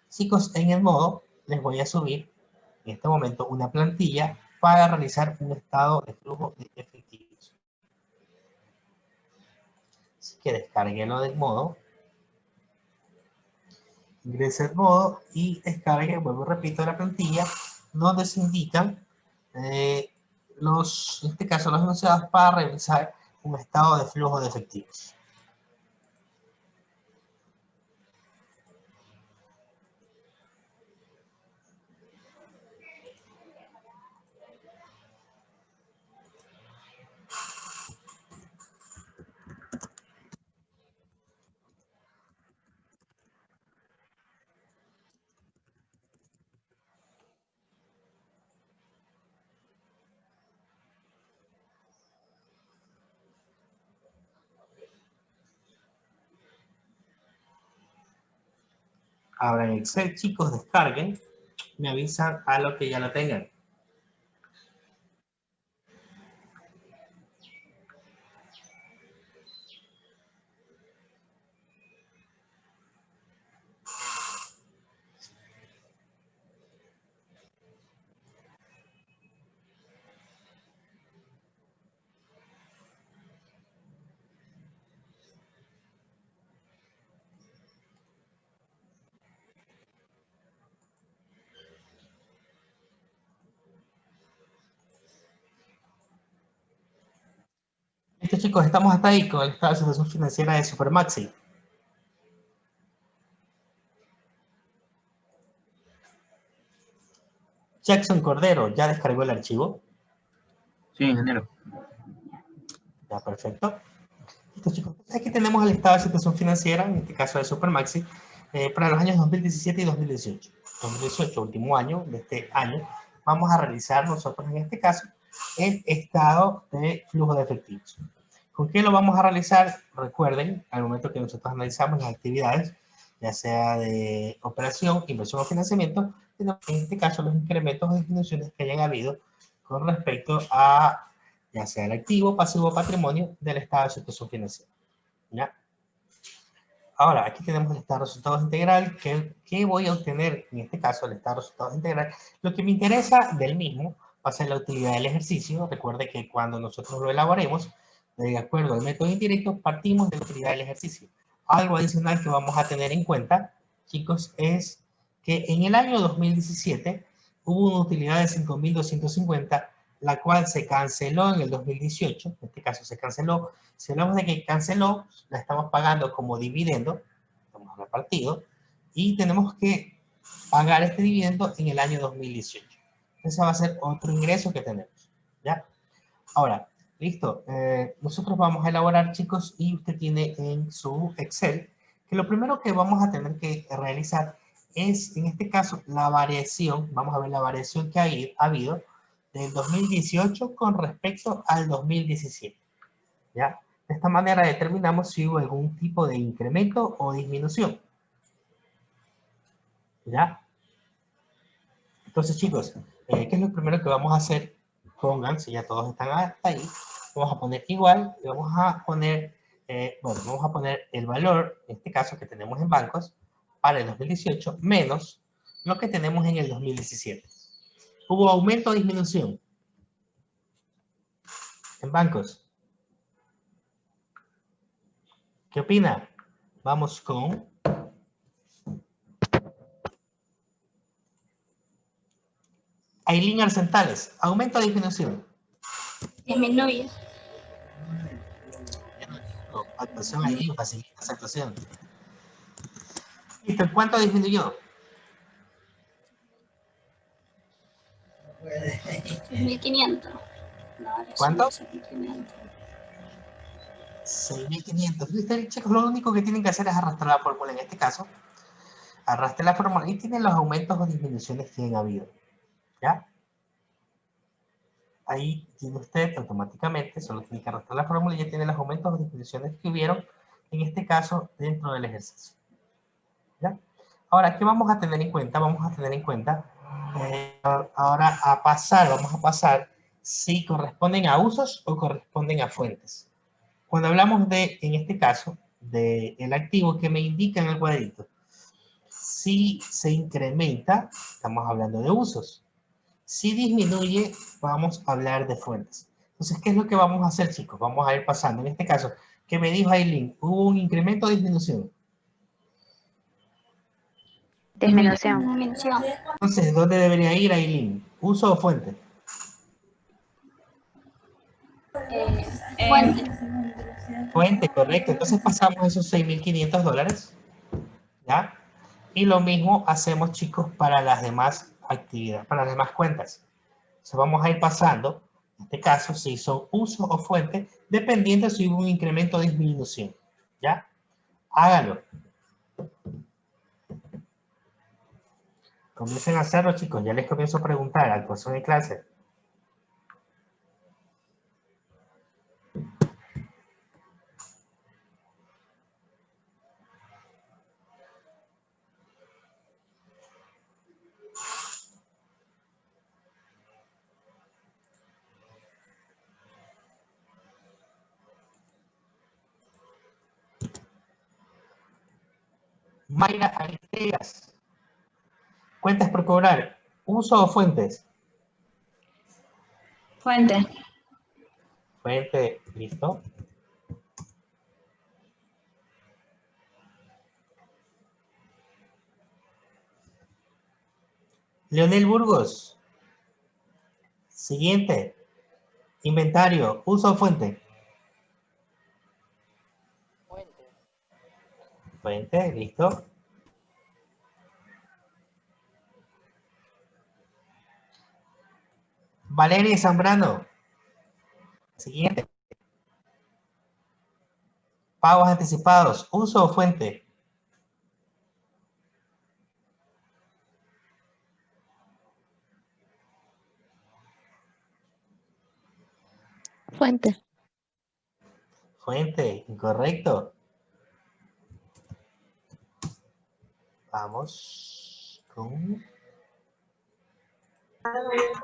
Chicos, en el modo, les voy a subir en este momento una plantilla para realizar un estado de flujo de efectivos. Así que descarguenlo del modo. Ingrese al modo y descargue, vuelvo y repito, la plantilla donde se indican en este caso los enunciados para realizar un estado de flujo de efectivos. Abran Excel, chicos, descarguen. Me avisan a lo que ya lo tengan. Listo, chicos, estamos hasta ahí con el estado de situación financiera de Supermaxi. Jackson Cordero, ¿ya descargó el archivo? Sí, ingeniero. Ya, perfecto. Listo, chicos. Aquí tenemos el estado de situación financiera, en este caso de Supermaxi, para los años 2017 y 2018. 2018, último año de este año, vamos a realizar nosotros en este caso el estado de flujo de efectivos. ¿Con qué lo vamos a realizar? Recuerden, al momento que nosotros analizamos las actividades, ya sea de operación, inversión o financiamiento, tenemos en este caso los incrementos o disminuciones que hayan habido con respecto a ya sea el activo, pasivo o patrimonio del estado de situación financiera. ¿Ya? Ahora, aquí tenemos el estado de resultados integral. ¿Qué voy a obtener en este caso, el estado de resultados integral? Lo que me interesa del mismo va a ser la utilidad del ejercicio. Recuerde que cuando nosotros lo elaboremos, de acuerdo al método indirecto, partimos de la utilidad del ejercicio. Algo adicional que vamos a tener en cuenta, chicos, es que en el año 2017 hubo una utilidad de 5.250, la cual se canceló en el 2018, en este caso se canceló. Si hablamos de que canceló, la estamos pagando como dividendo, estamos repartido, y tenemos que pagar este dividendo en el año 2018. Ese va a ser otro ingreso que tenemos, ¿ya? Ahora, listo. Nosotros vamos a elaborar, chicos, y usted tiene en su Excel, que lo primero que vamos a tener que realizar es, en este caso, la variación. Vamos a ver la variación que ha habido del 2018 con respecto al 2017. ¿Ya? De esta manera determinamos si hubo algún tipo de incremento o disminución. ¿Ya? Entonces, chicos, ¿qué es lo primero que vamos a hacer? Pongan, si ya todos están hasta ahí, vamos a poner igual y vamos a poner, vamos a poner el valor, en este caso que tenemos en bancos, para el 2018, menos lo que tenemos en el 2017. ¿Hubo aumento o disminución? En bancos. ¿Qué opina? Vamos con... Ailín Arcentales, ¿aumento o disminución? Disminuye. Actuación Ailín, facilita esa actuación. Listo, ¿cuánto disminuyó? 6.500. ¿Cuánto? 6.500. Listo, chicos, lo único que tienen que hacer es arrastrar la fórmula en este caso. Arrastre la fórmula y tienen los aumentos o disminuciones que han habido. ¿Ya? Ahí tiene usted automáticamente, solo tiene que arrastrar la fórmula y ya tiene los aumentos o disminuciones que hubieron, en este caso, dentro del ejercicio. ¿Ya? Ahora, ¿qué vamos a tener en cuenta? Vamos a tener en cuenta, ahora vamos a pasar si corresponden a usos o corresponden a fuentes. Cuando hablamos de, en este caso, del activo que me indica en el cuadrito, si se incrementa, estamos hablando de usos. Si disminuye, vamos a hablar de fuentes. Entonces, ¿qué es lo que vamos a hacer, chicos? Vamos a ir pasando. En este caso, ¿qué me dijo Aileen? ¿Hubo un incremento o disminución? Disminución. Disminución. Entonces, ¿dónde debería ir Aileen? ¿Uso o fuente? Fuente. Fuente, correcto. Entonces pasamos esos $6.500, ¿ya? Y lo mismo hacemos, chicos, para las demás actividades, para las demás cuentas. Entonces vamos a ir pasando, en este caso, si son uso o fuente, dependiendo si hubo un incremento o disminución, ¿ya? Hágalo. Comiencen a hacerlo, chicos. Ya les comienzo a preguntar al profesor de clase. Mayra Aritegas. Cuentas por cobrar. ¿Uso o fuentes? Fuente. Fuente, listo. Leonel Burgos. Siguiente. Inventario. ¿Uso o fuente? Fuente. Fuente, listo. Valeria Zambrano. Siguiente. Pagos anticipados. ¿Uso o fuente? Fuente. Fuente, incorrecto. Vamos con...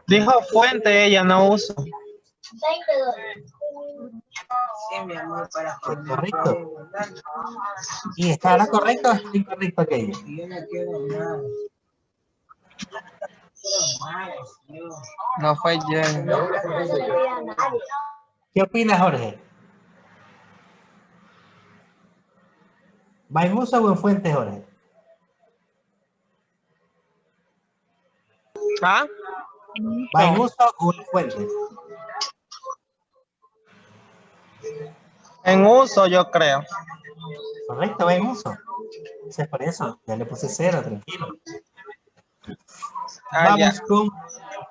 Dijo fuente, ella no uso. Correcto. ¿Y estará correcto o está incorrecto aquello? No fue yo. ¿Qué opinas, Jorge? ¿Va en uso o en fuente, Jorge? ¿Ah? ¿Va en uso o en fuente? En uso, yo creo. Correcto, va en uso. Entonces, por eso, ya le puse 0, tranquilo. Ah, ya. Vamos con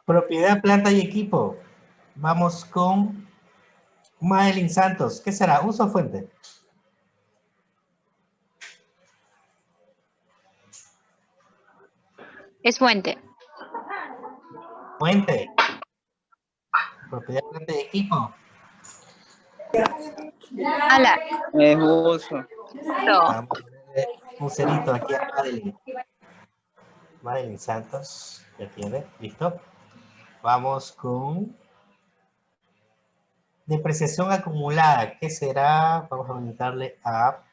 propiedad, planta y equipo. Vamos con Madeline Santos. ¿Qué será? ¿Uso o fuente? Es fuente. Fuente. Propiedad, planta y equipo. Ala. Es uso. No. Vamos a ponerle un cerito aquí a Madeline. Madeline Santos. Ya tiene. ¿Listo? Vamos con depreciación acumulada. ¿Qué será? Vamos a preguntarle a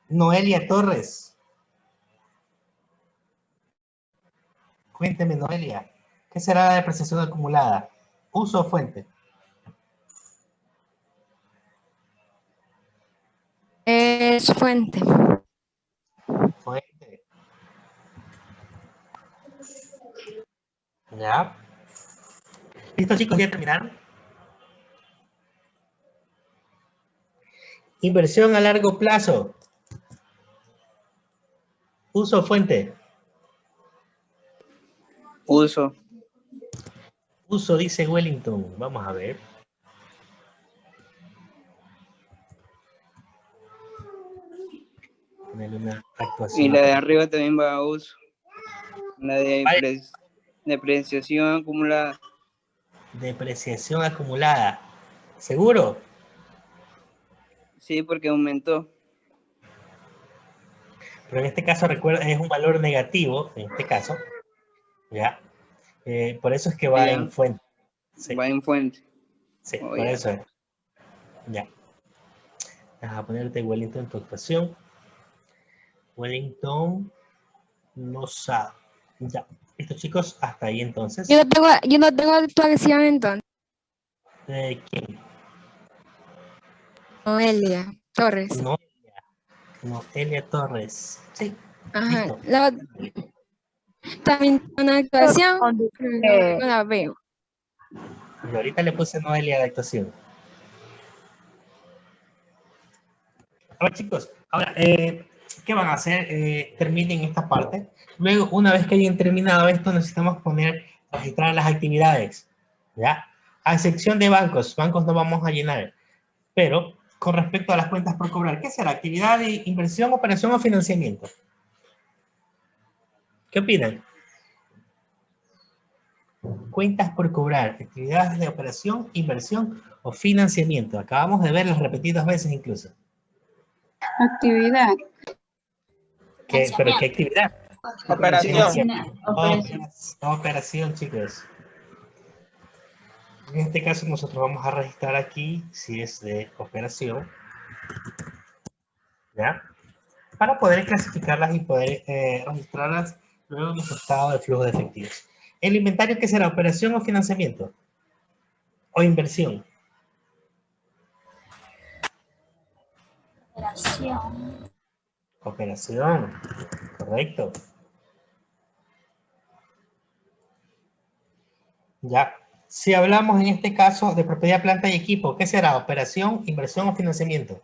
Noelia Torres. Cuénteme, Noelia. ¿Qué será la depreciación acumulada? ¿Uso o fuente? Es fuente. Fuente. Ya. ¿Listo, chicos? ¿Ya terminaron? Inversión a largo plazo. ¿Uso o fuente? Uso. Uso, dice Wellington. Vamos a ver. Ponerle una actuación. Y la de arriba también va a uso. La de depreciación acumulada. Depreciación acumulada. ¿Seguro? Sí, porque aumentó. Pero en este caso, recuerda, es un valor negativo, en este caso, ¿ya? Por eso es que va Ya. en fuente. Sí, Va en fuente. sí, Oh, por ya. eso es. Ya. Vas a ponerte Wellington en tu actuación. Wellington no sabe. Ya. Listo, chicos, hasta ahí entonces. Yo no tengo actuación entonces. ¿Quién? Noelia Torres. Noelia Torres. Sí. Ajá. Listo. También una actuación, pero no la veo. Y ahorita le puse Noelia a la actuación. A ver, chicos, ahora, ¿qué van a hacer? Terminen esta parte. Luego, una vez que hayan terminado esto, necesitamos registrar las actividades. ¿Ya? A excepción de bancos no vamos a llenar. Pero, con respecto a las cuentas por cobrar, ¿qué será? ¿Actividad de inversión, operación o financiamiento? ¿Qué opinan? Cuentas por cobrar, actividades de operación, inversión o financiamiento. Acabamos de verlas repetidas veces incluso. Actividad. ¿Pero qué actividad? Operación. Operación, chicos. En este caso nosotros vamos a registrar aquí si es de operación. ¿Ya? Para poder clasificarlas y poder registrarlas luego en nuestro estado de flujo de efectivos. ¿El inventario qué será? ¿Operación o financiamiento? ¿O inversión? Operación. Operación. Correcto. Ya. Si hablamos en este caso de propiedad, planta y equipo, ¿qué será? ¿Operación, inversión o financiamiento?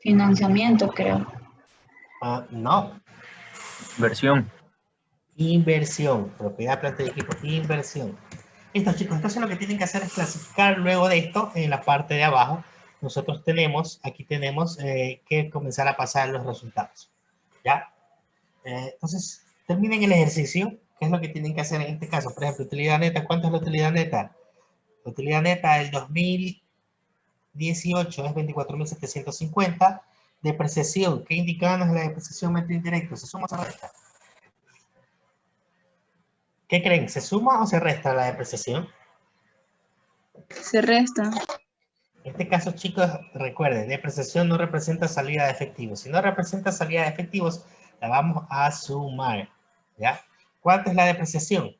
Financiamiento, creo. No. Inversión. Inversión. Propiedad, planta y equipo. Inversión. Listo, chicos. Entonces lo que tienen que hacer es clasificar luego de esto en la parte de abajo. Nosotros aquí tenemos que comenzar a pasar los resultados. ¿Ya? Entonces, terminen el ejercicio. ¿Qué es lo que tienen que hacer en este caso? Por ejemplo, utilidad neta. ¿Cuánto es la utilidad neta? La utilidad neta del 2018 es 24.750. Depreciación. ¿Qué indicaban la depreciación método indirecto? ¿Se suma o se resta? ¿Qué creen? ¿Se suma o se resta la depreciación? Se resta. En este caso, chicos, recuerden, depreciación no representa salida de efectivos. Si no representa salida de efectivos, la vamos a sumar. ¿Ya? ¿Cuánto es la depreciación?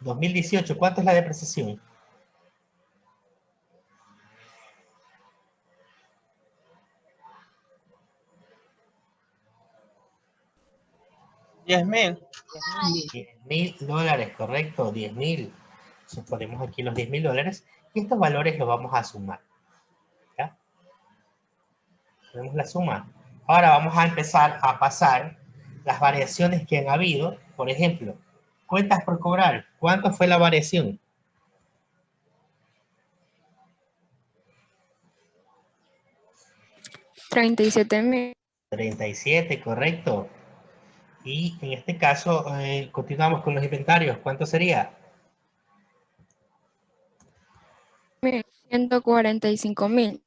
¿2018? ¿Cuánto es la depreciación? $10,000. $10,000, correcto, 10,000. Entonces ponemos aquí los $10,000 y estos valores los vamos a sumar. ¿Ya? Tenemos la suma. Ahora vamos a empezar a pasar las variaciones que han habido. Por ejemplo, cuentas por cobrar. ¿Cuánto fue la variación? $37,000. 37, correcto. Y en este caso, continuamos con los inventarios. ¿Cuánto sería? 145,000.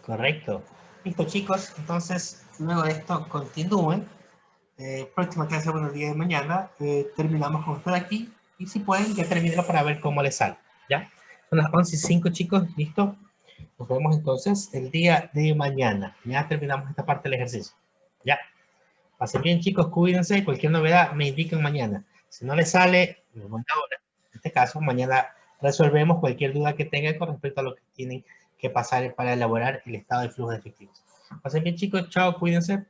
Correcto. Listo, chicos. Entonces, luego de esto, continúen. Próxima clase, bueno, el día de mañana, terminamos con esto de aquí. Y si pueden, ya terminenlo para ver cómo les sale. ¿Ya? Son las 11:05, chicos. ¿Listo? Nos vemos entonces el día de mañana. Ya terminamos esta parte del ejercicio. ¿Ya? Pasen bien, chicos. Cuídense. Cualquier novedad me indican mañana. Si no les sale, me manda ahora. En este caso, mañana resolvemos cualquier duda que tengan con respecto a lo que tienen que pasar para elaborar el estado de flujo de efectivos. Pasen bien, chicos. Chao. Cuídense.